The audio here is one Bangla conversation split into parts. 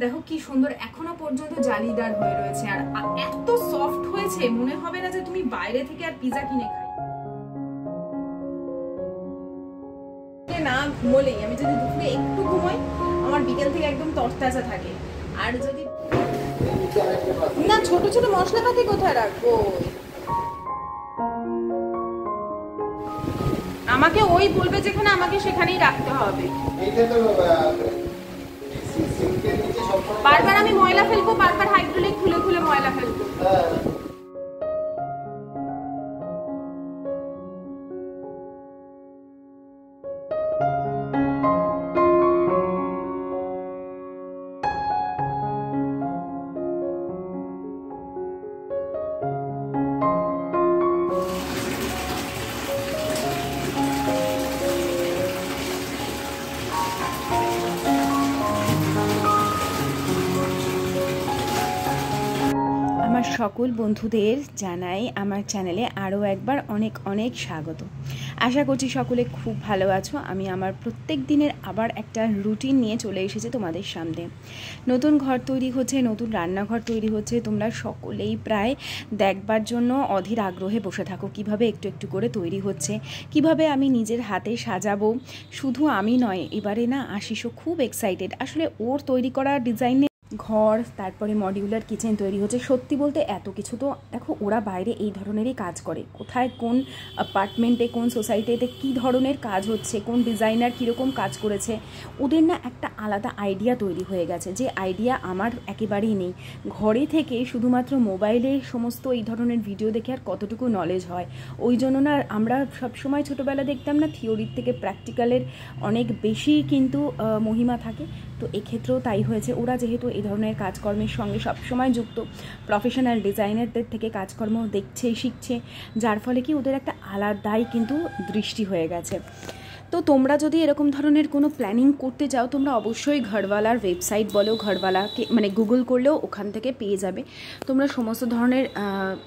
দেখো কি সুন্দর এখনো পর্যন্ত জালিদার হয়ে রয়েছে, আর এত সফট হয়েছে মনে হবে না যে তুমি বাইরে থেকে আর পিজা কিনে খাই। না ঘুমোলেই, আমি যদি দুপুরে একটু ঘুমাই আমার বিকেল থেকে একদম তরতাজা থাকে। আর যদি না ছোট ছোট মশলাপাতি কোথায় রাখবো, আমাকে ওই বলবে যেখানে আমাকে সেখানেই রাখতে হবে। বারবার আমি ময়লা ফেলবো, বারবার হাইড্রোলিক খুলে খুলে ময়লা ফেলবো। সকল বন্ধুদের জানাই আমার চ্যানেলে আরও একবার অনেক অনেক স্বাগত। আশা করছি সকলে খুব ভালো আছো। আমি আমার প্রত্যেক দিনের আবার একটা রুটিন নিয়ে চলে এসেছি তোমাদের সামনে। নতুন ঘর তৈরি হচ্ছে, নতুন রান্নাঘর তৈরি হচ্ছে, তোমরা সকলেই প্রায় দেখবার জন্য অধীর আগ্রহে বসে থাকো কিভাবে একটু একটু করে তৈরি হচ্ছে, কিভাবে আমি নিজের হাতে সাজাবো। শুধু আমি নয়, এবারে না আশিসও খুব এক্সাইটেড। আসলে ওর তৈরি করা ডিজাইনে ঘর, তারপরে মডিউলার কিচেন তৈরি হচ্ছে। সত্যি বলতে এত কিছু তো দেখো, ওরা বাইরে এই ধরনেরই কাজ করে, কোথায় কোন অ্যাপার্টমেন্টে কোন সোসাইটিতে কী ধরনের কাজ হচ্ছে, কোন ডিজাইনার কীরকম কাজ করেছে, ওদের না একটা আলাদা আইডিয়া তৈরি হয়ে গেছে, যে আইডিয়া আমার একেবারেই নেই। ঘরে থেকে শুধুমাত্র মোবাইলে সমস্ত এই ধরনের ভিডিও দেখে আর কতটুকু নলেজ হয়। ওই জন্য না আমরা সবসময় ছোটোবেলা দেখতাম না, থিওরির থেকে প্র্যাকটিক্যালের অনেক বেশি কিন্তু মহিমা থাকে। তো এক্ষেত্রেও তাই হয়েছে। ওরা যেহেতু এই ধরনের কাজকর্মের সঙ্গে সবসময় যুক্ত, প্রফেশনাল ডিজাইনারদের থেকে কাজকর্ম দেখছে, শিখছে, যার ফলে কি ওদের একটা আলাদাই কিন্তু দৃষ্টি হয়ে গেছে। তো তোমরা যদি এরকম ধরনের কোনো প্ল্যানিং করতে চাও, তোমরা অবশ্যই ঘরওয়ালার ওয়েবসাইট বলো, ঘরওয়ালাকে মানে গুগল করলেও ওখান থেকে পেয়ে যাবে। তোমরা সমস্ত ধরনের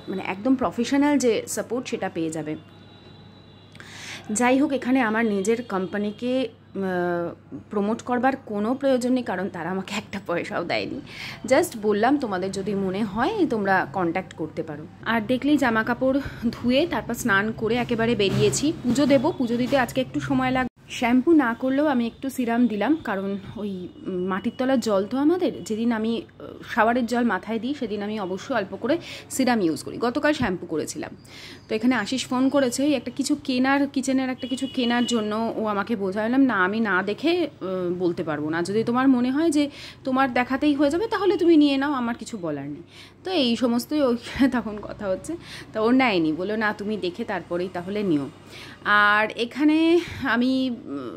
মানে একদম প্রফেশনাল যে সাপোর্ট সেটা পেয়ে যাবে। যাই হোক, এখানে আমার নিজের কোম্পানিকে প্রমোট করবার কোনো প্রয়োজন নেই, কারণ তারা আমাকে একটা পয়সাও দেয়নি। জাস্ট বললাম তোমাদের যদি মনে হয় তোমরা কন্ট্যাক্ট করতে পারো। আর দেখলেই জামা কাপড় ধুয়ে তারপর স্নান করে একেবারে বেরিয়েছি। পুজো দেবো, পুজো দিতে আজকে একটু সময় লাগবে। শ্যাম্পু না করলেও আমি একটু সিরাম দিলাম, কারণ ওই মাটির তলার জল তো আমাদের, যেদিন আমি শাওয়ারের জল মাথায় দিই সেদিন আমি অবশ্যই অল্প করে সিরাম ইউজ করি। গতকাল শ্যাম্পু করেছিলাম। তো এখানে আশিস ফোন করেছে একটা কিছু কেনার, কিচেনের একটা কিছু কেনার জন্য। ও আমাকে বোঝালাম না, আমি না দেখে বলতে পারবো না, যদি তোমার মনে হয় যে তোমার দেখাতেই হয়ে যাবে তাহলে তুমি নিয়ে নাও, আমার কিছু বলার নেই। তো এই সমস্তই ওই তখন কথা হচ্ছে। তো ও নেয়নি, বললো না তুমি দেখে তারপরেই তাহলে নিও। আর এখানে আমি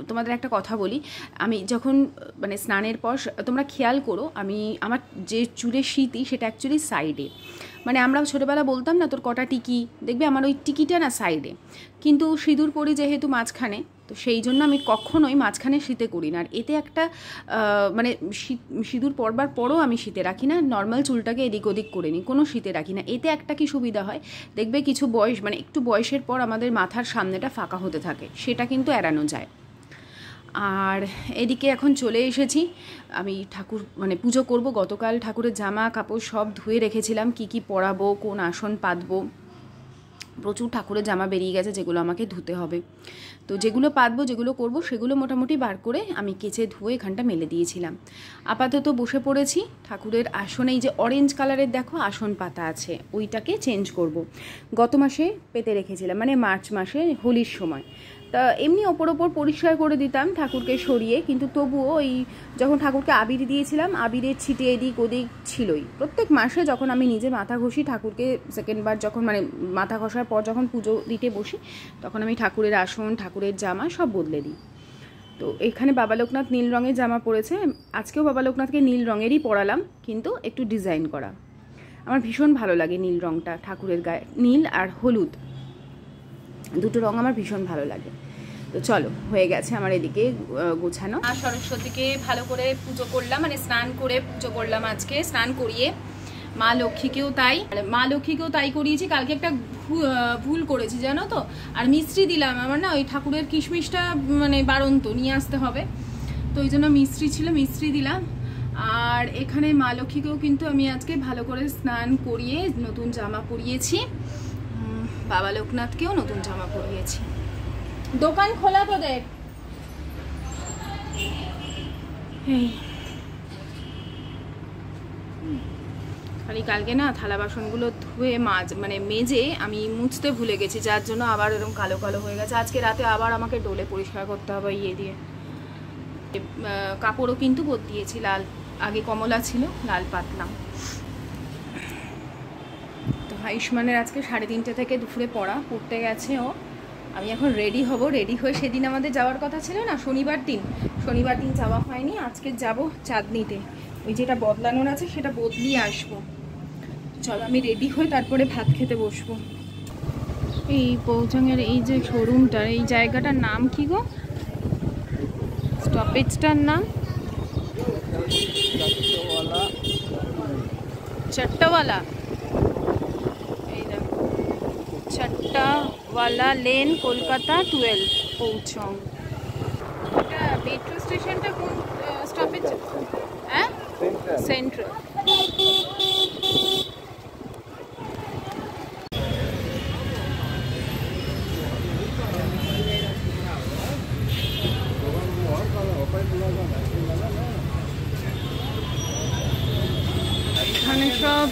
তোমাদের একটা কথা বলি, আমি যখন মানে স্নানের পর তোমরা খেয়াল করো, আমি আমার যে চুলের সিঁথি সেটা অ্যাকচুয়ালি সাইডে, মানে আমরা ছোটোবেলা বলতাম না তোর কটা টিকি, দেখবে আমার ওই টিকিটা না সাইডে, কিন্তু সিঁদুর পরি যেহেতু মাঝখানে, তো সেই জন্য আমি কখনোই মাঝখানে শীতে করি না। আর এতে একটা মানে সিঁদুর পরবার পরও আমি শীতে রাখি না, নর্মাল চুলটাকে এদিক ওদিক করে নিই, কোনো শীতে রাখি না। এতে একটা কি সুবিধা হয়, দেখবে কিছু বয়স মানে একটু বয়সের পর আমাদের মাথার সামনেটা ফাঁকা হতে থাকে, সেটা কিন্তু এড়ানো যায়। আর এদিকে এখন চলে এসেছি, আমি ঠাকুর মানে পুজো করব। গতকাল ঠাকুরের জামা কাপড় সব ধুয়ে রেখেছিলাম, কি কি পরাবো, কোন আসন পাতবো, প্রচুর ঠাকুরের জামা বেরিয়ে গেছে যেগুলো আমাকে ধুতে হবে। তো যেগুলো পাতবো, যেগুলো করব, সেগুলো মোটামুটি বার করে আমি কেচে ধুয়ে এখানটা মেলে দিয়েছিলাম। আপাতত বসে পড়েছি ঠাকুরের আসনে। এই যে অরেঞ্জ কালারের দেখো আসন পাতা আছে, ওইটাকে চেঞ্জ করব। গত মাসে পেতে রেখেছিলাম, মানে মার্চ মাসে হোলির সময়। তা এমনি ওপর ওপর পরিষ্কার করে দিতাম ঠাকুরকে সরিয়ে, কিন্তু তবুও ওই যখন ঠাকুরকে আবির দিয়েছিলাম, আবিরের ছিটে এদিক ওদিক ছিলই। প্রত্যেক মাসে যখন আমি নিজে মাথা ঘষি ঠাকুরকে, সেকেন্ডবার যখন মানে মাথা ঘষার পর যখন পুজো দিতে বসি, তখন আমি ঠাকুরের আসন, ঠাকুরের জামা সব বদলে দিই। তো এখানে বাবা লোকনাথ নীল রঙের জামা পরেছে, আজকেও বাবা লোকনাথকে নীল রঙেরই পরালাম, কিন্তু একটু ডিজাইন করা। আমার ভীষণ ভালো লাগে নীল রঙটা ঠাকুরের গায়ে, নীল আর হলুদ দুটো রঙ আমার ভীষণ ভালো লাগে। তো চলো, হয়ে গেছে আমার এদিকে গোছানো। আর সরস্বতীকে ভালো করে পুজো করলাম, মানে স্নান করে পুজো করলাম আজকে, স্নান করিয়ে। মা লক্ষ্মীকেও তাই করিয়েছি। কালকে একটা ভুল করেছি জানো তো, আর মিষ্টি দিলাম। আমার না ওই ঠাকুরের কিশমিশটা মানে বারন্ত নিয়ে আসতে হবে, তো ওই জন্য মিষ্টি ছিল, মিষ্টি দিলাম। আর আর এখানে মা লক্ষ্মীকেও কিন্তু আমি আজকে ভালো করে স্নান করিয়ে নতুন জামা পরিয়েছি, বাবা লোকনাথকেও নতুন জামা পরিয়েছি। দোকান খোলা তোদের? খালি কালকে না থালা বাসনগুলো ধুয়ে মানে মেজে আমি মুছতে ভুলে গেছি, যার জন্য আবার এরকম কালো কালো হয়ে গেছে। আজকে রাতে আবার আমাকে ডোলে পরিষ্কার করতে হবে ইয়ে দিয়ে। কাপড়ও কিন্তু বদলিয়েছি, লাল আগে কমলা ছিল, লাল পাতলাম। তো আয়ুষ্মানের আজকে 3:30 থেকে দুপুরে পড়তে গেছে ও। আমি এখন রেডি হব, রেডি হয়ে সেদিন আমাদের যাওয়ার কথা ছিল না, শনিবার দিন যাওয়া হয়নি, আজকে যাব চাঁদনিতে। ওই যেটা বদলানোর আছে সেটা বদলিয়ে আসবো। চলো আমি রেডি হয়ে তারপরে ভাত খেতে বসবো। এই পৌচাঙের এই যে শোরুমটার এই জায়গাটার নাম কি গো? স্টপেজটার নাম চট্টওয়ালা। এই দেখো চট্টওয়ালা লেন, কলকাতা 12 পৌঁছং। এটা মেট্রো স্টেশনটা কোন স্টপেজ? হ্যাঁ, সেন্ট্রাল। এখানে সব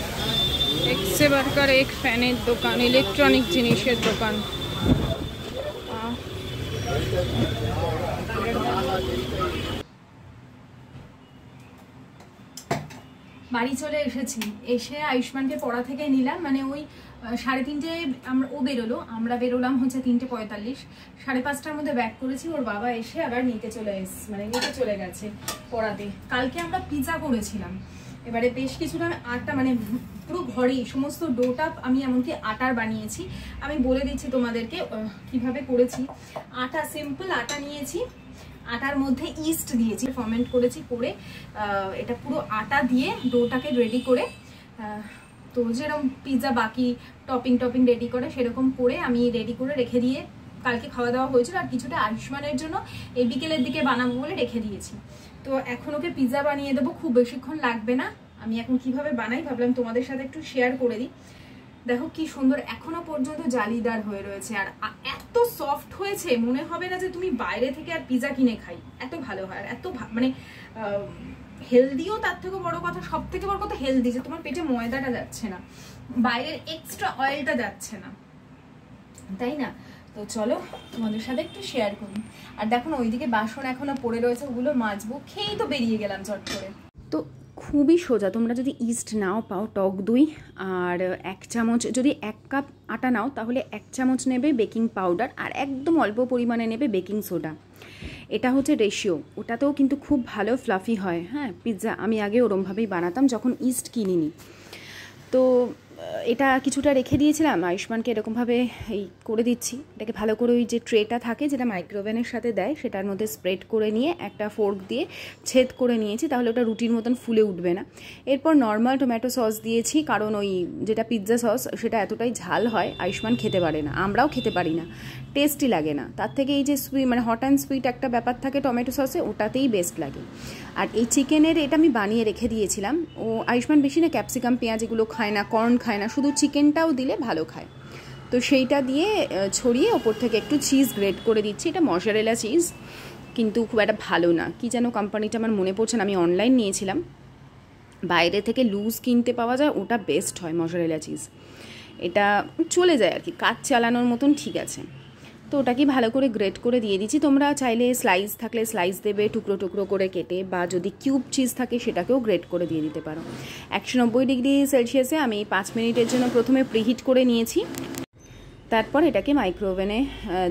একসে বারকার এক ফ্যানের দোকান, ইলেকট্রনিক জিনিসের দোকান। বাড়ি চলে এসেছি, এসে আয়ুষ্মানকে পড়া থেকে নিলাম, মানে ওই 3:30 ও বেরোলো, আমরা বেরোলাম হচ্ছে 3:45, 5:30টার মধ্যে ব্যাক করেছি। ওর বাবা এসে আবার নিতে চলে গেছে পড়াতে। কালকে আমরা পিৎজা করেছিলাম, এবারে বেশ কিছুটা আটা, মানে পুরো ঘরেই সমস্ত ডোটা আমি এমনকি আটার বানিয়েছি। আমি বলে দিচ্ছি তোমাদেরকে কিভাবে করেছি। আটা, সিম্পল আটা নিয়েছি, আটার মধ্যে ইস্ট দিয়েছি, ফার্মেন্ট করেছি, করে এটা পুরো আটা দিয়ে ডোটাকে রেডি করে, তো যেরকম পিৎজা বাকি টপিং রেডি করে সেরকম করে আমি রেডি করে রেখে দিয়ে কালকে খাওয়া দাওয়া হয়েছিল। আর কিছুটা আয়ুষ্মানের জন্য এই বিকেলের দিকে বানাবো বলে রেখে দিয়েছি। তো এখন ওকে পিৎজা বানিয়ে দেবো, খুব বেশিক্ষণ লাগবে না। আমি এখন কিভাবে বানাই ভাবলাম তোমাদের সাথে একটু শেয়ার করে দিই। দেখো কি সুন্দর, এখনো পর্যন্ত জালিদার হয়ে রয়েছে, আর এত সফট হয়েছে, মনে হবে না যে তুমি বাইরে থেকে আর পিৎজা কিনে খাই, এত ভালো হয়। আর এত মানে হেলদিও, তার থেকে বড় কথা, সব থেকে বড় কথা হেলদি, যে তোমার পেটে ময়দাটা যাচ্ছে না, বাইরের এক্সট্রা অয়েলটা যাচ্ছে না, তাই না? তো চলো তোমাদের সাথে একটু শেয়ার করি। আর দেখো না ওইদিকে বাসন এখনো পড়ে রয়েছে, ওগুলো মাজবো, খেয়েই তো বেরিয়ে গেলাম চট করে। তো খুবই সোজা, তোমরা যদি ইস্ট নাও পাও, টক দই আর 1 চামচ, যদি 1 কাপ আটা নাও তাহলে 1 চামচ নেবে বেকিং পাউডার, আর একদম অল্প পরিমাণে নেবে বেকিং সোডা। এটা হচ্ছে রেশিও। ওটাতেও কিন্তু খুব ভালো ফ্লাফি হয়। হ্যাঁ, পিৎজা আমি আগে ওরমভাবেই বানাতাম যখন ইস্ট কিনিনি। তো এটা কিছুটা রেখে দিয়েছিলাম, আয়ুষ্মানকে এরকমভাবে এই করে দিচ্ছি। এটাকে ভালো করে ওই যে ট্রেটা থাকে যেটা মাইক্রোওভেনের সাথে দেয়, সেটার মধ্যে স্প্রেড করে নিয়ে একটা ফোর্ক দিয়ে ছেদ করে নিয়েছি, তাহলে ওটা রুটির মতন ফুলে উঠবে না। এরপর নর্মাল টমেটো সস দিয়েছি, কারণ ওই যেটা পিৎজা সস সেটা এতটাই ঝাল হয়, আয়ুষ্মান খেতে পারে না, আমরাও খেতে পারি না, টেস্টি লাগে না। তার থেকে এই যে সুইট, মানে হট অ্যান্ড সুইট একটা ব্যাপার থাকে টমেটো সসে, ওটাতেই বেস্ট লাগে। আর এই চিকেনের এটা আমি বানিয়ে রেখে দিয়েছিলাম। ও আয়ুষ্মান বেশি না ক্যাপসিকাম পেঁয়াজ এগুলো খায় না, কর্ন খায় না, শুধু চিকেনটাও দিলে ভালো খায়। তো সেইটা দিয়ে ছড়িয়ে ওপর থেকে একটু চিজ গ্রেট করে দিচ্ছি। এটা মজারেলা চিজ, কিন্তু খুব একটা ভালো না, কি যেন কোম্পানিটা আমার মনে পড়ছে না, আমি অনলাইন নিয়েছিলাম, বাইরে থেকে লুজ কিনতে পাওয়া যায়, ওটা বেস্ট হয় মজারেলা চিজ। এটা চলে যায় আর কি, কাজ চালানোর মতন ঠিক আছে। তো ওটাকে ভালো করে গ্রেট করে দিয়ে দিচ্ছি। তোমরা চাইলে স্লাইস থাকলে স্লাইস দেবে, টুকরো টুকরো করে কেটে, বা যদি কিউব চিজ থাকে সেটাকেও গ্রেট করে দিয়ে দিতে পারো। 190 ডিগ্রি সেলসিয়াসে আমি 5 মিনিটের জন্য প্রথমে প্রিহিট করে নিয়েছি, তারপর এটাকে মাইক্রোওভেনে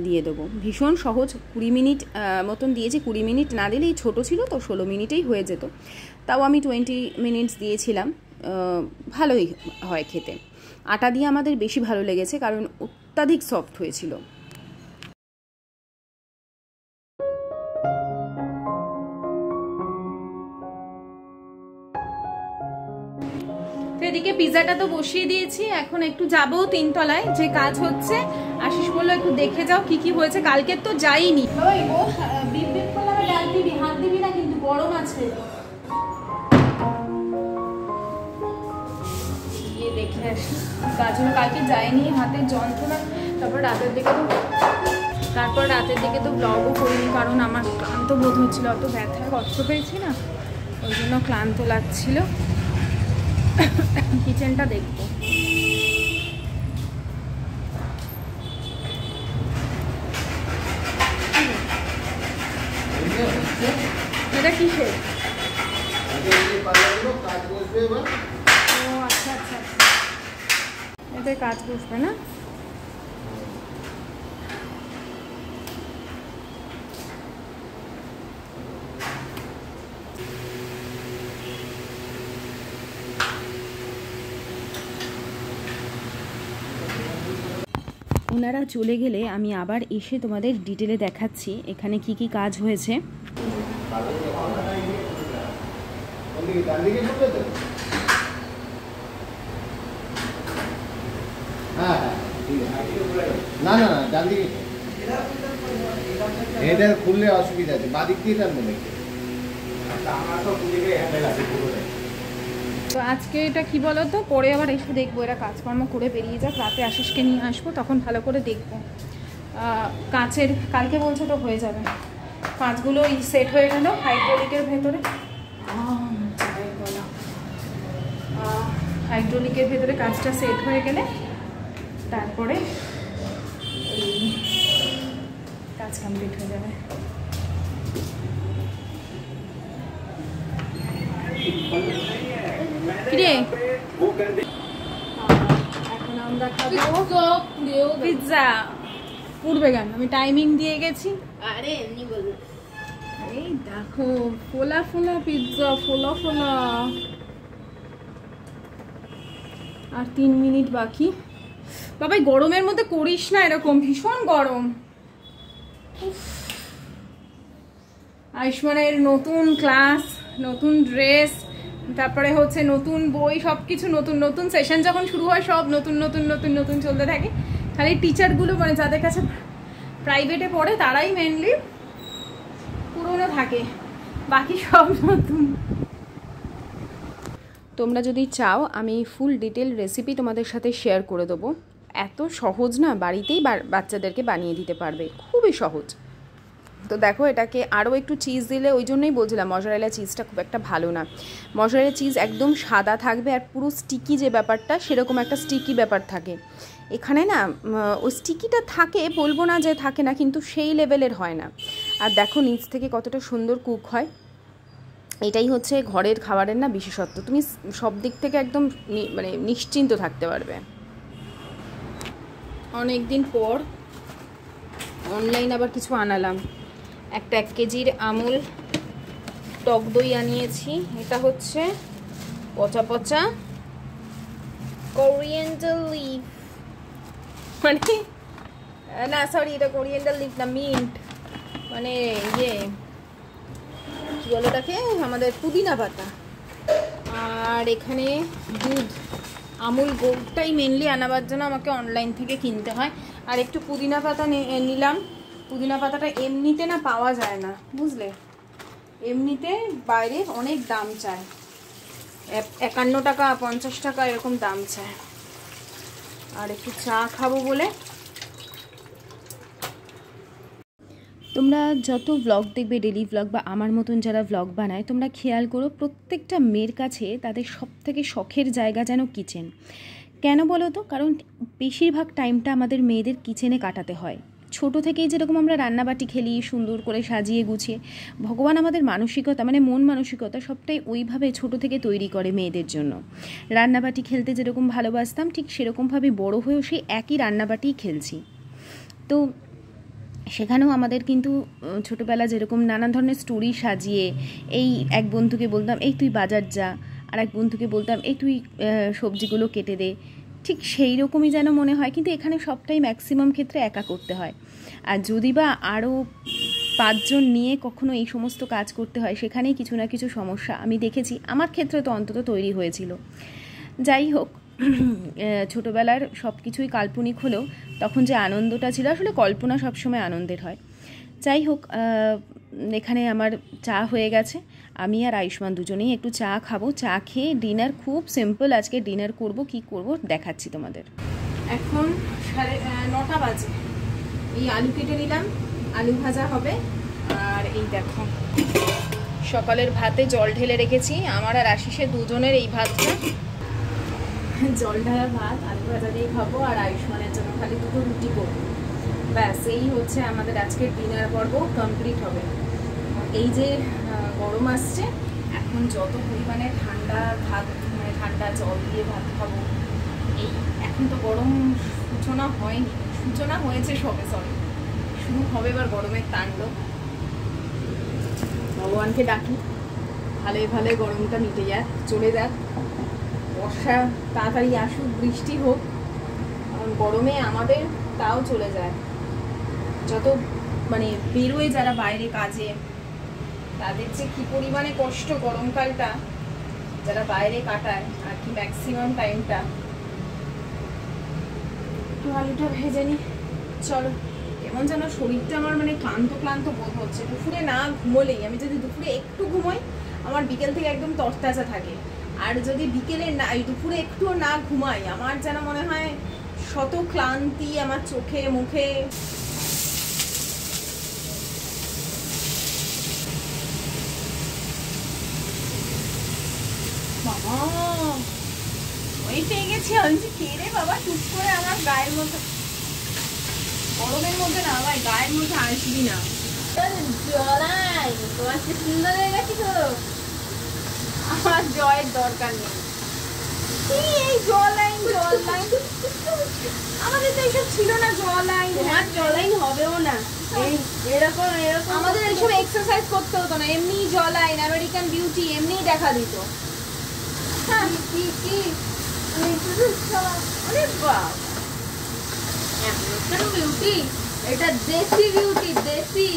দিয়ে দেবো। ভীষণ সহজ, 20 মিনিট মতন দিয়েছি, 20 মিনিট না দিলেই ছোটো ছিল তো 16 মিনিটেই হয়ে যেত, তাও আমি 20 মিনিটস দিয়েছিলাম। ভালোই হয় খেতে, আটা দিয়ে আমাদের বেশি ভালো লেগেছে কারণ অত্যাধিক সফট হয়েছিল। এদিকে পিৎজাটা তো বসিয়ে দিয়েছি, এখন একটু যাবো 3 তলায়, যে কাজ হচ্ছে। আশিস বললো একটু দেখে যাও কি কি হয়েছে, কালকে তো যাইনি। বিপ বিপ করলে ডাল দিবি, হাত দিবি না কিন্তু, গরম আছে। আসি, তার জন্য কালকে যাইনি, হাতের যন্ত্রণা। তারপর রাতের দিকে তো ব্লগও করিনি, কারণ আমার ক্লান্ত বোধ হচ্ছিলো, অত ব্যথায় কষ্ট পেয়েছি না, ওই জন্য ক্লান্ত লাগছিল। কিচেনটা দেখবো। এটা কিসের? ও আচ্ছা আচ্ছা আচ্ছা, এতে কাজ বসবে না? ওনারা চলে গেলে আমি আবার এসে তোমাদের ডিটেলে দেখাচ্ছি এখানে কি কি কাজ হয়েছে। না না না, ডান দিকে এটা খুললে অসুবিধা আছে, বাদিক দিয়ে টানবো নাকি? তো আজকে এটা কি বলো তো, পরে আবার এসে দেখবো, এরা কাজকর্ম করে বেরিয়ে যাক, রাতে আশিসকে নিয়ে আসবো, তখন ভালো করে দেখবো। কাঁচের কালকে বলছে তো হয়ে যাবে, কাঁচগুলো সেট হয়ে গেল হাইড্রোলিকের ভেতরে। হাইড্রোলিকের ভেতরে কাঁচটা সেট হয়ে গেলে তারপরে কাজ কমপ্লিট হয়ে যাবে। কিরে, এখন আমরা খাবো পিৎজা। উঠবে কেন, আমি টাইমিং দিয়ে গেছি। আরে এমনি বলবো। এই দেখো ফোলা ফোলা পিৎজা, ফোলা ফোলা। আর 3 মিনিট বাকি। বাবা গরমের মধ্যে করিস না এরকম, ভীষণ গরম। আয়ুষ্মানের নতুন ক্লাস, নতুন ড্রেস, তারপরে হচ্ছে নতুন বই, সবকিছু নতুন নতুন। সেশন যখন শুরু হয় সব নতুন নতুন নতুন নতুন চলতে থাকে। খালি টিচারগুলো মানে যাদের কাছে প্রাইভেটে পড়ে তারাই মেনলি পুরনো থাকে, বাকি সব নতুন। তোমরা যদি চাও আমি ফুল ডিটেল রেসিপি তোমাদের সাথে শেয়ার করে দেবো। এত সহজ না, বাড়িতেই বাচ্চাদেরকে বানিয়ে দিতে পারবে, খুবই সহজ। তো দেখো এটাকে আরও একটু চিজ দিলে, ওই জন্যই বলছিলাম মজরেলা চিজটা খুব একটা ভালো না। মজরেলা চিজ একদম সাদা থাকবে আর পুরো স্টিকি যে ব্যাপারটা, সেরকম একটা স্টিকি ব্যাপার থাকে এখানে না। ওই স্টিকিটা থাকে, বলবো না যে থাকে না, কিন্তু সেই লেভেলের হয় না। আর দেখো নিচ থেকে কতটা সুন্দর কুক হয়। এটাই হচ্ছে ঘরের খাবারের না বিশেষত্ব, তুমি সব দিক থেকে একদম মানে নিশ্চিন্ত থাকতে পারবে। অনেক দিন পর অনলাইন আবার কিছু আনালাম। একটা 1 কেজির আমুল টক দই আনিয়েছি। এটা হচ্ছে পচা পচা কোরিয়েন্ডার লিফ, মানে না সরি, এটা কোরিয়েন্ডার লিফ না, মিন্ট, মানে ইয়ে কি বলে ওটাকে, আমাদের পুদিনা পাতা। আর এখানে দুধ, আমুল গোল্ডটাই মেনলি আনাবার জন্য আমাকে অনলাইন থেকে কিনতে হয়। আর একটু পুদিনা পাতা নিলাম। পুদিনা পাতাটা এমনিতে না পাওয়া যায় না, বুঝলে, এমনিতে বাইরে অনেক দাম চায়, 51 টাকা 50 টাকা এরকম দাম চায়। আর একটু চা খাবো বলে। তোমরা যত ব্লগ দেখবে, ডেলি ব্লগ বা আমার মতন যারা ব্লগ বানায়, তোমরা খেয়াল করো প্রত্যেকটা মেয়ের কাছে তাদের সবথেকে শখের জায়গা যেন কিচেন। কেন বলো তো? কারণ বেশিরভাগ টাইমটা আমাদের মেয়েদের কিচেনে কাটাতে হয়। ছোট থেকেই যেরকম আমরা রান্নাবাটি খেলি সুন্দর করে সাজিয়ে গুছিয়ে, ভগবান আমাদের মানসিকতা মানে মন মানসিকতা সবটাই ওইভাবে ছোট থেকে তৈরি করে মেয়েদের জন্য। রান্নাবাটি খেলতে যেরকম ভালোবাসতাম, ঠিক সেরকমভাবে বড় হয়েও সেই একই রান্নাবাটিই খেলছি। তো সেখানেও আমাদের কিন্তু ছোটোবেলা যেরকম নানান ধরনের স্টোরি সাজিয়ে, এই এক বন্ধুকে বলতাম এই তুই বাজার যা, আর এক বন্ধুকে বলতাম এই তুই সবজিগুলো কেটে দে, ঠিক সেই রকমই যেন মনে হয়। কিন্তু এখানে সবটাই ম্যাক্সিমাম ক্ষেত্রে একা করতে হয়। আর যদি বা আরও 5 জন নিয়ে কখনো এই সমস্ত কাজ করতে হয়, সেখানেই কিছু না কিছু সমস্যা আমি দেখেছি, আমার ক্ষেত্রে তো অন্তত তৈরি হয়েছিল। যাই হোক, ছোটোবেলার সব কিছুই কাল্পনিক হলেও তখন যে আনন্দটা ছিল, আসলে কল্পনা সবসময় আনন্দের হয়। যাই হোক, এখানে আমার চা হয়ে গেছে। আমি আর আয়ুষ্মান দুজনেই একটু চা খাবো, চা খেয়ে ডিনার, খুব সিম্পল আজকে ডিনার করব, কি করব দেখাচ্ছি তোমাদের। এখন 9:30 বাজে। এই আলু কেটে নিলাম, আলু ভাজা হবে। আর এই দেখো সকালের ভাতে জল ঢেলে রেখেছি, আমার আর আশিসের দুজনের এই ভাতটা, জল ঢালা ভাত আলু ভাজা দিয়ে খাবো। আর আয়ুষ্মানের জন্য খালি 2টো রুটি করবো, ব্যাস এই হচ্ছে আমাদের আজকের ডিনার পর্ব কমপ্লিট হবে। এই যে গরম আসছে, এখন যত পরিমাণে ঠান্ডা ভাত, মানে ঠান্ডা জল দিয়ে ভাত খাবো। এই এখন তো গরম সূচনা হয়নি, সূচনা হয়েছে সবে, শুরু হবে এবার গরমের তাণ্ডব। ভগবানকে ডাকি ভালোই ভালোই গরমটা মিটে যাক, চলে যাক, বর্ষা তাড়াতাড়ি আসুক, বৃষ্টি হোক। কারণ গরমে আমাদের তাও চলে যায়, যত মানে বেরোয় যারা বাইরে কাজে, তাদের যে কী পরিমাণে কষ্ট গরমকালটা, যারা বাইরে কাটায় আর কি ম্যাক্সিমাম টাইমটা। একটু আলুটা ভেজে নি, চলো। এমন যেন শরীরটা আমার মানে ক্লান্ত ক্লান্ত বোধ হচ্ছে। দুপুরে না ঘুমোলেই, আমি যদি দুপুরে একটু ঘুমোই আমার বিকেল থেকে একদম তরতাজা থাকে। আর যদি বিকেলে না, দুপুরে একটুও না ঘুমাই, আমার যেন মনে হয় শত ক্লান্তি আমার চোখে মুখে। বাবা ওই পেয়ে গেছি, আমি কে রে বাবা, টুক করে আমার গায়ের মধ্যে, গরমের মধ্যে না ভাই গায়ের মধ্যে আসবি না। জলাই তোমার কি সুন্দর হয়ে গেছি তো, আমার জয়ের দরকার নেই। এই জল লাইন আমাদের তো এইসব ছিল না, জল লাইন, তোমার জলাইন হবেও না। এই এরকম আমাদের এইসব এক্সারসাইজ করতে হতো না, এমনি জল লাইন, আমেরিকান বিউটি এমনিই দেখা দিত। হ্যাঁ কি অনেক আমেরিকান বিউটি, এটা দেশি বিউটি, দেশি।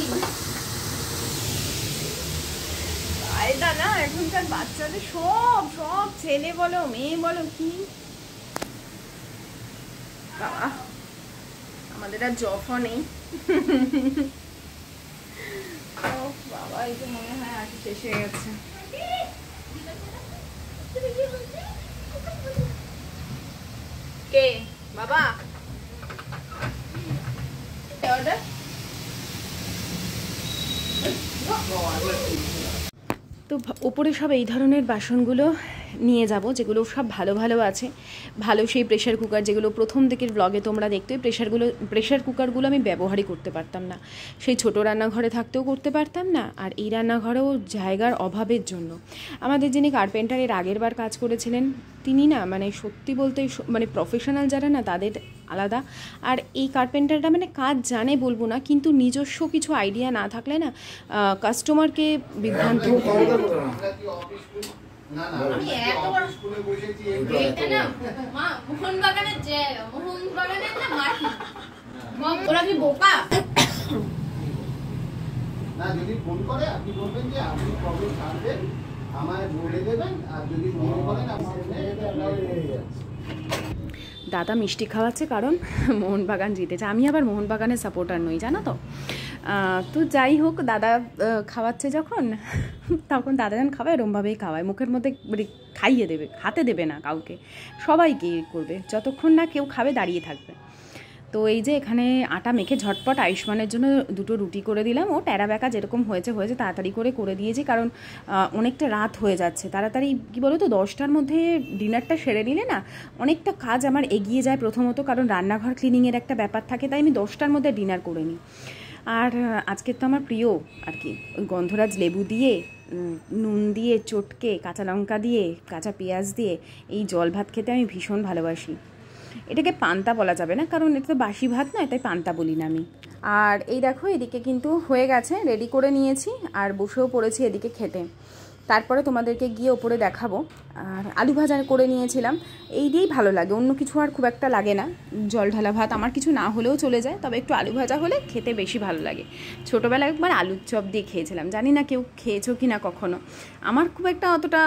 এটা না এখনকার বাচ্চাদের সব ছেলে বলো মেয়ে বলো কি বাবা, আমাদের আর জফা নেই। বাবা এই তো মনে হয় আগে শেষ হয়ে গেছে। কে বাবা অর্ডার? তো ওপরে সব এই ধরনের বাসনগুলো নিয়ে যাব, যেগুলো সব ভালো ভালো আছে, ভালো সেই প্রেশার কুকার, যেগুলো প্রথম দিকের ব্লগে তোমরা দেখতে, প্রেশার কুকারগুলো আমি ব্যবহারই করতে পারতাম না, সেই ছোটো রান্নাঘরে থাকতেও করতে পারতাম না, আর এই রান্নাঘরেও জায়গার অভাবের জন্য। আমাদের যিনি কার্পেন্টার এর আগের বার কাজ করেছিলেন, তিনি না মানে সত্যি বলতে মানে প্রফেশনাল যারা না তাদের আলাদা, আর এই কার্পেন্টারটা মানে কাজ জানে বলবো না, কিন্তু নিজস্ব কিছু আইডিয়া না থাকলে না কাস্টমারকে বিভ্রান্ত মোহনবাগানের জায়গা, মোহনবাগানের না মাটি, ওরা কি বোকা? না যদি ফোন করে আপনি বলবেন যে আপনি কবে ছাড়বেন আমায় বলে দেবেন, আর যদি মনে করেন আপনি দাদা মিষ্টি খাওয়াচ্ছে কারণ মোহনবাগান জিতেছে। আমি আবার মোহনবাগানের সাপোর্টার নই জানো তো। তো যাই হোক, দাদা খাওয়াচ্ছে যখন, তখন দাদা যখন খাওয়ায় এরমভাবেই খাওয়ায়, মুখের মধ্যে খাইয়ে দেবে, হাতে দেবে না কাউকে, সবাইকে করবে, যতক্ষণ না কেউ খাবে দাঁড়িয়ে থাকবে। তো এই যে এখানে আটা মেখে ঝটপট আয়ুষ্মানের জন্য 2টো রুটি করে দিলাম। ও ট্যারা ব্যাকা যেরকম হয়েছে তাড়াতাড়ি করে দিয়েছি, কারণ অনেকটা রাত হয়ে যাচ্ছে। তাড়াতাড়ি কী বলো তো, 10টার মধ্যে ডিনারটা সেরে নিলে না অনেকটা কাজ আমার এগিয়ে যায়, প্রথমত কারণ রান্নাঘর ক্লিনিংয়ের একটা ব্যাপার থাকে, তাই আমি 10টার মধ্যে ডিনার করে নিই। আর আজকের তো আমার প্রিয় আর কি, ওই গন্ধরাজ লেবু দিয়ে, নুন দিয়ে চটকে, কাঁচা লঙ্কা দিয়ে, কাঁচা পেঁয়াজ দিয়ে এই জল ভাত খেতে আমি ভীষণ ভালোবাসি। এটাকে পান্তা বলা যাবে না, কারণ এটা তো বাসি ভাত নয়, তাই পান্তা বলি না আমি। আর এই দেখো এদিকে কিন্তু হয়ে গেছে, রেডি করে নিয়েছি, আর বসেও পড়েছি এদিকে খেতে। তারপরে তোমাদেরকে গিয়ে ওপরে দেখাবো। আর আলু ভাজা করে নিয়েছিলাম, এই দিয়েই ভালো লাগে, অন্য কিছু আর খুব একটা লাগে না। জল ঢালা ভাত আমার কিছু না হলেও চলে যায়, তবে একটু আলু ভাজা হলে খেতে বেশি ভালো লাগে। ছোটোবেলায় একবার আলুর চপ দিয়ে খেয়েছিলাম, জানি না কেউ খেয়েছো কি না কখনো। আমার খুব একটা অতটা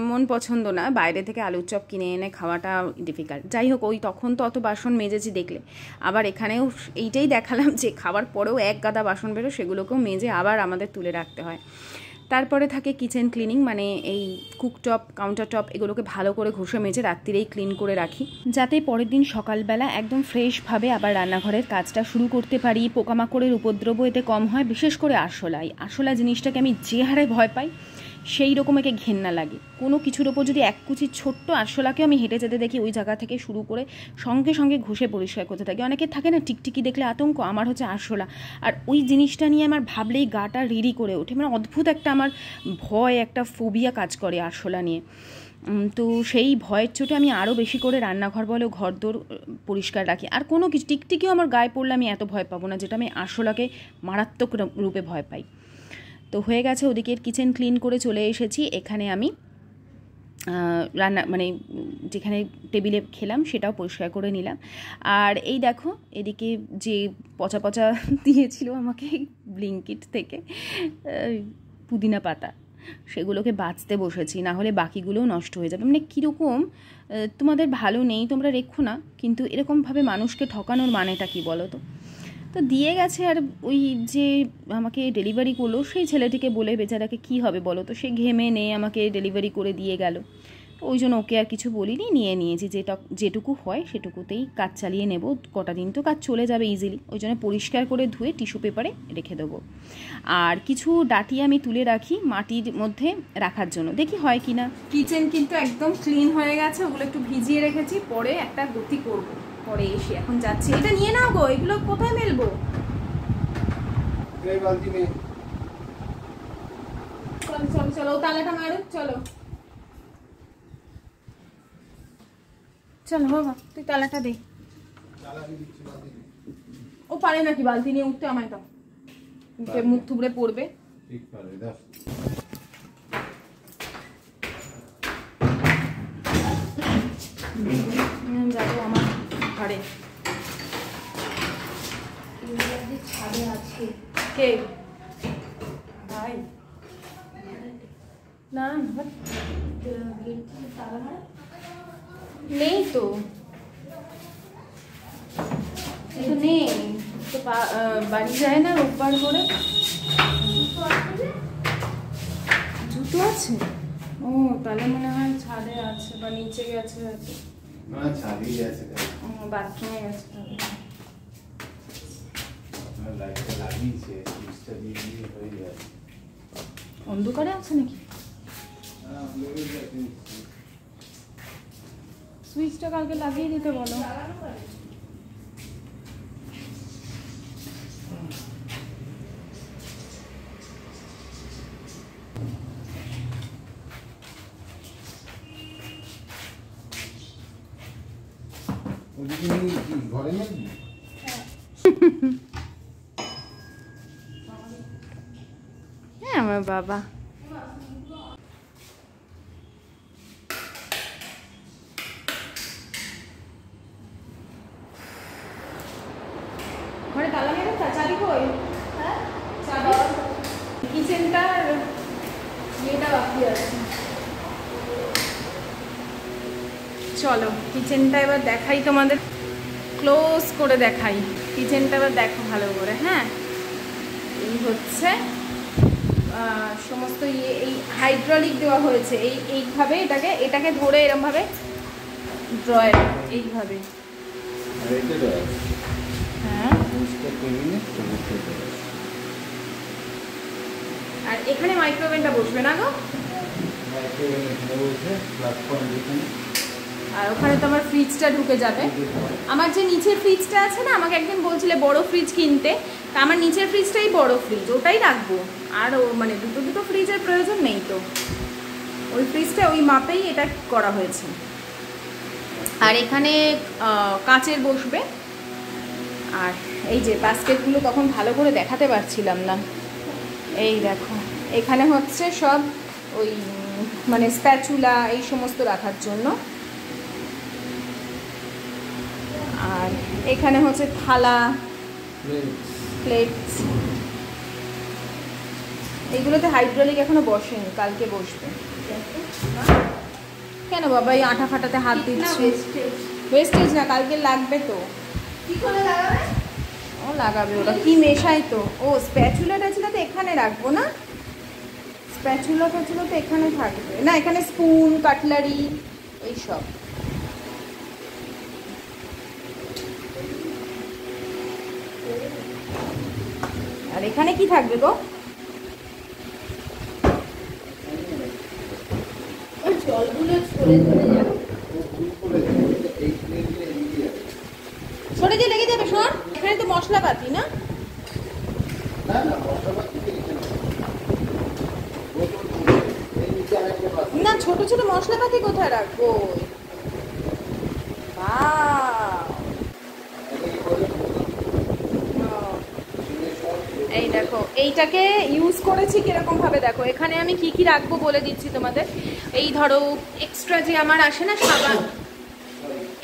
মন পছন্দ না, বাইরে থেকে আলুর চপ কিনে এনে খাওয়াটা ডিফিকাল্ট। যাই হোক, ওই তখন তো অত বাসন মেজেছি দেখলে, আবার এখানেও এইটাই দেখালাম যে খাবার পরেও এক গাদা বাসন বেরো, সেগুলোকেও মেজে আবার আমাদের তুলে রাখতে হয়। তারপরে থাকে কিচেন ক্লিনিং, মানে এই কুকটপ, কাউন্টার টপ এগুলোকে ভালো করে ঘষে মেজে রাত্রিরেই ক্লিন করে রাখি, যাতে পরের দিন সকালবেলা একদম ফ্রেশভাবে আবার রান্নাঘরের কাজটা শুরু করতে পারি। পোকামাকড়ের উপদ্রব এতে কম হয়, বিশেষ করে আরশোলা জিনিসটাকে আমি যে হারে ভয় পাই সেই রকম একে ঘেন্না লাগে। কোনো কিছুর ওপর যদি এক কুচি ছোট্ট আরশোলাকেও আমি হেঁটে যেতে দেখি, ওই জায়গা থেকে শুরু করে সঙ্গে সঙ্গে ঘষে পরিষ্কার করতে থাকি। অনেকে থাকে না টিকটিকি দেখলে আতঙ্ক, আমার হচ্ছে আরশোলা, আর ওই জিনিসটা নিয়ে আমার ভাবলেই গাটা রিরি করে ওঠে, মানে অদ্ভুত একটা আমার ভয়, একটা ফোবিয়া কাজ করে আরশোলা নিয়ে। তো সেই ভয়ের চোটে আমি আরও বেশি করে রান্নাঘর বলো ঘরদোর পরিষ্কার রাখি। আর কোনো কিছু টিকটিকিও আমার গায়ে পড়লে আমি এত ভয় পাবো না, যেটা আমি আরশোলাকে মারাত্মক রূপে ভয় পাই। তো হয়ে গেছে, ওদিকের কিচেন ক্লিন করে চলে এসেছি। এখানে আমি রান্না মানে যেখানে টেবিলে খেলাম সেটাও পরিষ্কার করে নিলাম। আর এই দেখো এদিকে যে পচা পচা দিয়েছিল আমাকে ব্লিঙ্কিট থেকে পুদিনা পাতা, সেগুলোকে বাঁচতে বসেছি, না হলে বাকিগুলোও নষ্ট হয়ে যাবে। মানে কীরকম তোমাদের ভালো নেই তোমরা রেখো না, কিন্তু এরকমভাবে মানুষকে ঠকানোর মানেটা কী বলো তো? তো দিয়ে গেছে। আর ওই যে আমাকে ডেলিভারি করলো সেই ছেলেটিকে বলে বেচারাকে কী হবে বলো তো, সে ঘেমে নিয়ে আমাকে ডেলিভারি করে দিয়ে গেল। ওই জন্য ওকে আর কিছু বলিনি, নিয়েছি যেটুকু হয় সেটুকুতেই কাজ চালিয়ে নেব। কটা দিন তো কাজ চলে যাবে ইজিলি, ওই জন্য পরিষ্কার করে ধুয়ে টিস্যু পেপারে রেখে দেবো। আর কিছু ডাটি আমি তুলে রাখি মাটির মধ্যে রাখার জন্য, দেখি হয় কি না। কিচেন কিন্তু একদম ক্লিন হয়ে গেছে, ওগুলো একটু ভিজিয়ে রেখেছি, পরে একটা গতি করব, পরে এসে এখন যাচ্ছি। এটা নিয়ে নাও গো, এগুলো কোথায় মেলবো? চলো চলো, তালাটা মারো, চলো চলো বাবা, তুই তালাটা দে। ও পারে নাকি বালতি নিয়ে উঠতে? আমায় দাও, মুখ থুবড়ে পড়বে। যাবো আমার ঘরে। ছাদে আছে কে? ভাই না নেই তো, নেই তো, বাড়ি যায় না রোববার করে। জুতো আছে? ও তাহলে মনে হয় ছাদে আছে বা নিচে গেছে হয়তো। না ছাদই গেছে, বাথরুমে গেছে। লাইটটা লাগিয়েছে, সুইচটা দিয়ে দিয়ে হয়ে যাবে। অন্ধকারে আছে নাকি? সুইচটা কালকে লাগিয়ে দিতে বলো। ঘরে নেই হ্যাঁ আমার বাবা। ঘরে তালা মেরে চাবি কই? হ্যাঁ চাবি কিচেনটার ইয়েটা বাকি আছে। চলো কিচেনটা এবার দেখাই তোমাদের, ক্লোজ করে দেখাই কিচেনটা এবার দেখো ভালো করে। হ্যাঁ এই হচ্ছে সমস্ত ইয়ে, এই হাইড্রোলিক দেওয়া হয়েছে, এইভাবে এটাকে ধরে এরমভাবে ড্রয়ার এইভাবে। হ্যাঁ আর এখানে মাইক্রোওভেনটা বসবে না গো, আর ওখানে তো আমার ফ্রিজটা ঢুকে যাবে। আমার যে নিচের ফ্রিজটা আছে না, আমাকে একদিন বলছিলে বড় ফ্রিজ কিনতে, তা আমার নিচের ফ্রিজটাই বড় ফ্রিজ, ওটাই রাখবো। আর মানে দুটো ফ্রিজের প্রয়োজন নেই তো, ওই ফ্রিজটা ওই মাপেই এটা করা হয়েছে। আর এখানে কাচের বসবে। আর এই যে বাস্কেটগুলো তখন ভালো করে দেখাতে পারছিলাম না, এই দেখো এখানে হচ্ছে সব ওই মানে স্প্যাচুলা এই সমস্ত রাখার জন্য। আর এখানে হচ্ছে থালা, প্লেটস। এইগুলোতে হাইড্রোলিক এখনো বসেনি, কালকে বসবে। কেন বাবা এই আঠা ফাটাতে হাত দিচ্ছি? ওয়েস্টেজ না, কালকে লাগবে তো। কি করে লাগাবে? ও লাগাবে, ওটা কি মেশাই তো। ও স্প্যাচুলা টাচুলা তো এখানে রাখবো না, স্প্যাচুলা ট্যাচুলা তো এখানে থাকবে না, এখানে স্পুন কাটলারি এইসব। আর এখানে কি থাকবে গো? ওই জলগুলো ছড়ে ছড়ে যাবে। সরে দিয়ে লেগে যাবে শোন। এখানে তো মশলাপাতি না? না না মশলাপাতি এখানে না, ছোট ছোট মশলাপাতি কোথায় রাখবো? এই দেখো, এইটাকে ইউজ করেছি কিরকম ভাবে দেখো। এখানে আমি কি কি রাখবো বলে দিচ্ছি তোমাদের। এই ধরো এক্সট্রা যে আমার আসে না সাবান,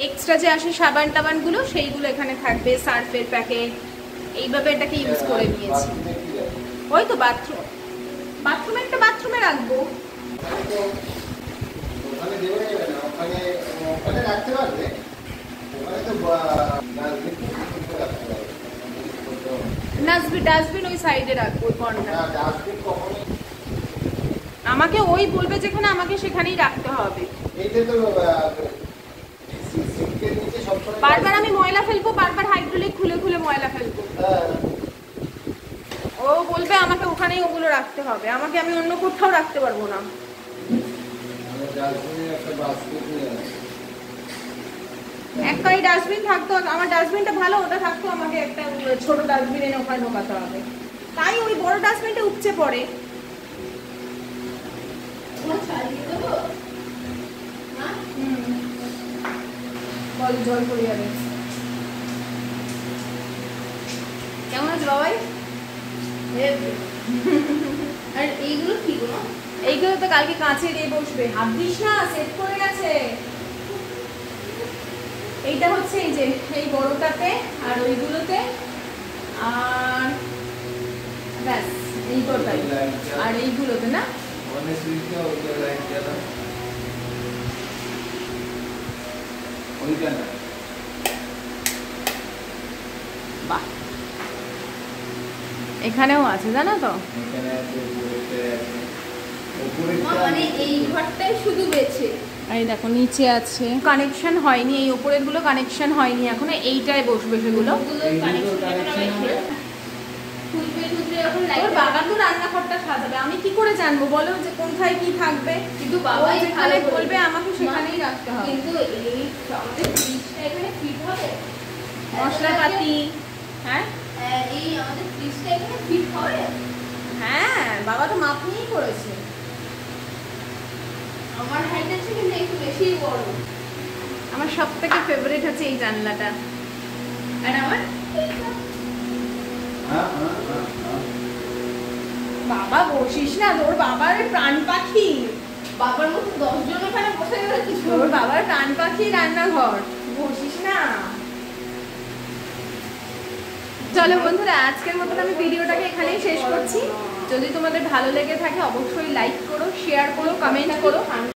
এক্সট্রা যে আসে সাবান টাবানগুলো, সেইগুলো এখানে থাকবে, সার্ফের প্যাকেট। এইভাবে এটাকে ইউজ করে নিয়েছি। ওই তো বাথরুম, বাথরুমে একটা বাথরুমে রাখবো। ওখানে দেওয়া যাবে না, ওখানে ওখানে রাখতে পারবে, ওখানে তো ডাস্টবিন ওই সাইডে রাখবো, ওই কর্নারে। ডাস্টবিন কখনোই আমাকে ওই বলবে যেখানে, আমাকে সেখানেই রাখতে হবে। এইটা তো সিঙ্কের নিচে সবসময় বারবার আমি ময়লা ফেলবো, বারবার হাইড্রোলিক খুলে খুলে ময়লা ফেলবো। ও বলবে আমাকে ওখানেই ওগুলো রাখতে হবে, আমাকে আমি অন্য কোথাও রাখতে পারবো না। একটাই ডাস্টবিন থাকতো, আমার ডাস্টবিনটা ভালো, ওটা থাকতো, আমাকে একটা ছোট ডাস্টবিন এনে ওখানে ঢোকাতে হবে। তাই ওই বড় ডাস্টবিনটা উপচে পড়ে। বল, জল পড়ে যাবে। কেমন আছে বাবাই? আর এইগুলো কি গো? এইগুলো তো কালকে কাঁচে দিয়ে বসবে, হাত দিস না, সেট করে গেছে। এইটা হচ্ছে এই যে এই বড়টাতে, আর ওইগুলোতে, আর ব্যাস এই কটাই, আর এইগুলোতে না। বাহ, এখানেও আছে জানো তো। মানে এই ঘরটাই শুধু বেছে। এই দেখো নিচে আছে, কানেকশন হয়নি, এই ওপরের গুলো কানেকশন হয়নি এখনো, এইটায় বসবে সেগুলো। ওর বাবা তো রান্নাঘরটা সাজাবে, আমি কি করে জানবো বলো যে কোথায় কি থাকবে? কিন্তু বাবা যেখানে বলবে আমাকে সেখানেই রাখতে হবে। কিন্তু এই আমাদের ফ্রিজটা এখানে ফিট হবে, মশলাপাতি। হ্যাঁ এই আমাদের ফ্রিজটা এখানে ফিট হবে। হ্যাঁ, বাবা তো মাপ নিয়েই করেছে। আমার হাইট আছে কিন্তু একটু বেশি বড়। আমার সব থেকে ফেভারিট হচ্ছে এই জানলাটা। আর আমার বাবা বসিস না, তোর বাবার প্রাণ পাখি। বাবার মতো 10 জন ওখানে বসে গেলে কিছু। তোর বাবার প্রাণ পাখি রান্নাঘর, বসিস না। চলো বন্ধুরা, আজকের মতন আমি ভিডিওটাকে এখানেই শেষ করছি। যদি তোমাদের ভালো লেগে থাকে অবশ্যই লাইক করো, শেয়ার করো, কমেন্ট করো।